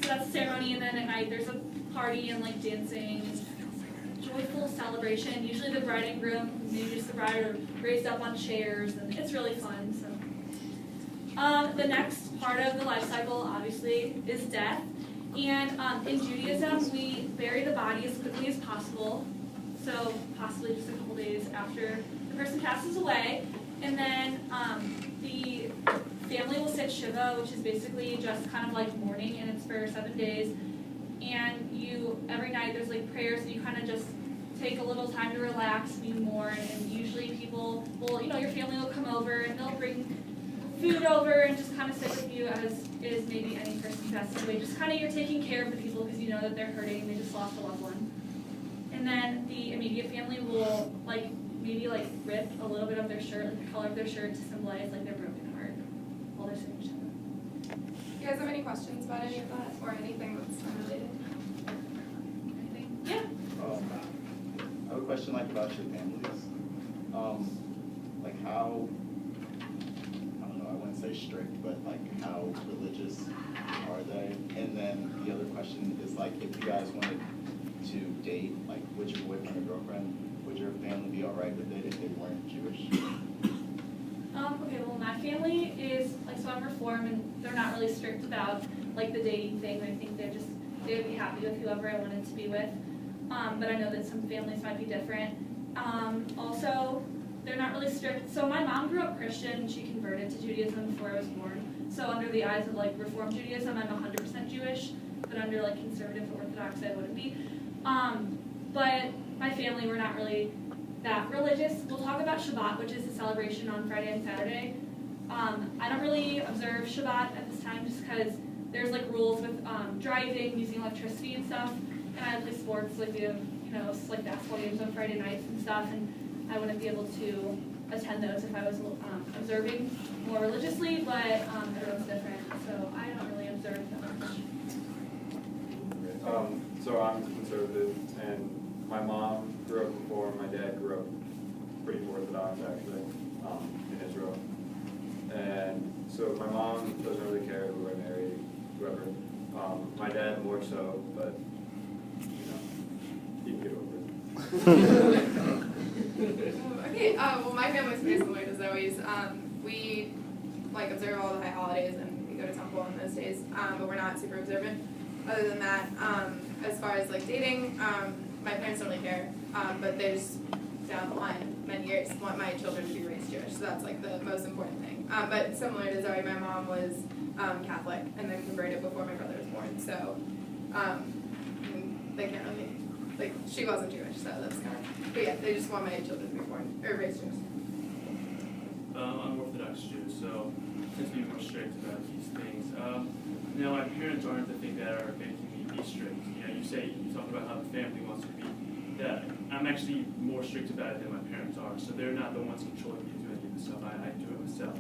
So that's a ceremony, and then at night there's a party and like dancing, joyful celebration. Usually the bride and groom, maybe just the bride, are raised up on chairs, and it's really fun. So the next part of the life cycle, obviously, is death. And in Judaism, we bury the body as quickly as possible. So possibly just a couple days after the person passes away. And then the family will sit Shiva, which is basically just kind of like mourning, and it's for 7 days. And every night there's like prayers, and you kind of just take a little time to relax and you mourn. And usually people will, your family will come over and they'll bring food over and just kind of sit with you as is maybe any person passes away. Just kind of you're taking care of the people because you know that they're hurting, they just lost a loved one. And then the immediate family will maybe rip a little bit of their shirt, like the color of their shirt, to symbolize like their broken heart while they're sitting Shiva. You guys have any questions about any of that or anything that's unrelated? Anything? Yeah. I have a question about your families. How, I don't know, I wouldn't say strict, but how religious are they? And then the other question is if you guys wanted to date with your boyfriend or girlfriend, would your family be all right with it if they weren't Jewish? Okay, well, my family is, so I'm Reform, and they're not really strict about, the dating thing. I think they would be happy with whoever I wanted to be with. But I know that some families might be different. Also, they're not really strict. So my mom grew up Christian. She converted to Judaism before I was born. So under the eyes of, Reform Judaism, I'm 100% Jewish. But under, conservative Orthodox, I wouldn't be. But my family, we're not really that religious. We'll talk about Shabbat, which is a celebration on Friday and Saturday. I don't really observe Shabbat at this time just because there's rules with driving, using electricity and stuff. And I play sports, we have, basketball games on Friday nights and stuff, and I wouldn't be able to attend those if I was observing more religiously, but everyone's different, so I don't really observe that much. So I'm conservative, and my mom grew up Reform. My dad grew up pretty Orthodox, actually, in Israel. And so my mom doesn't really care who I marry, whoever. My dad more so, but you can get over it. Okay, well, my family's pretty similar to Zoe's. We observe all the high holidays, and we go to temple on those days, but we're not super observant. Other than that, as far as dating, my parents don't really care, but they just, down the line, many years, want my children to be raised Jewish, so that's the most important thing. But similar to Zoe, my mom was Catholic and then converted before my brother was born, so they can't really, she wasn't Jewish, so that's kind of, but yeah, they just want my children to be born, or raised Jewish. I'm Orthodox Jew, so I tend to be more strict about these things. Now, my parents aren't the thing that are making me be strict. You talk about how the family wants to be. That I'm actually more strict about it than my parents are. So they're not the ones controlling me to do any of the stuff. I do it myself.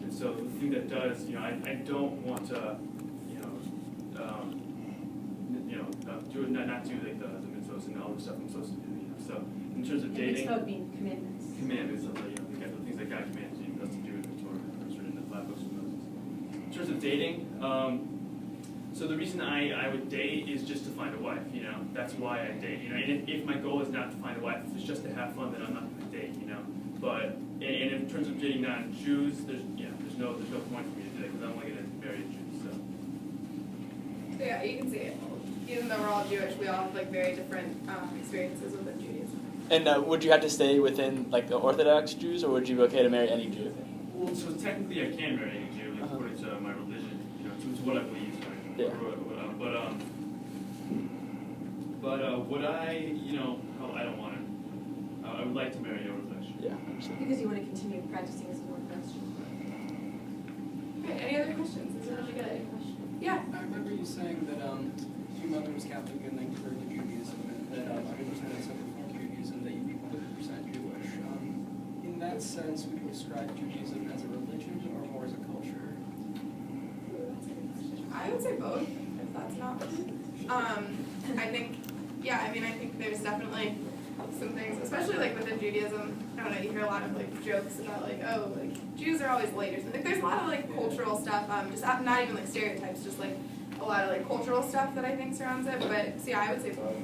And so the thing that does, I don't want to, not do the mitzvahs and all the stuff I'm supposed to do. So in terms of dating, mitzvot mean commandments. Commandments, the things that God commands us to do in the Torah, that's written in the 5 books of Moses. In terms of dating, so the reason I would date is just to find a wife, that's why I date, and if my goal is not to find a wife, if it's just to have fun, then I'm not going to date, but, and in terms of dating non-Jews, there's no point for me to do that, because I'm only going to marry a Jew, so. Yeah, you can see it. Even though we're all Jewish, we all have very different experiences within Judaism. And would you have to stay within the Orthodox Jews, or would you be okay to marry any Jew? Well, so technically I can marry any Jew, according to my religion, to what I believe. Yeah. But would I, I don't want to. I would like to marry an Orthodox Jew. Yeah, I understand. Because you want to continue practicing as an Orthodox Jew. Okay, any other questions? Is there really good? Any question? Yeah. I remember you saying that your mother was Catholic and then converted to Judaism, and that 100% of Reform Judaism that you'd be 100% Jewish. In that sense, would you describe Judaism as a religion or more as a culture? I would say both, if that's an option. I think, I think there's definitely some things, especially within Judaism. I don't know, you hear a lot of jokes about Jews are always late or something. There's a lot of cultural stuff, just not even stereotypes, just a lot of like cultural stuff that I think surrounds it, but so yeah, I would say both.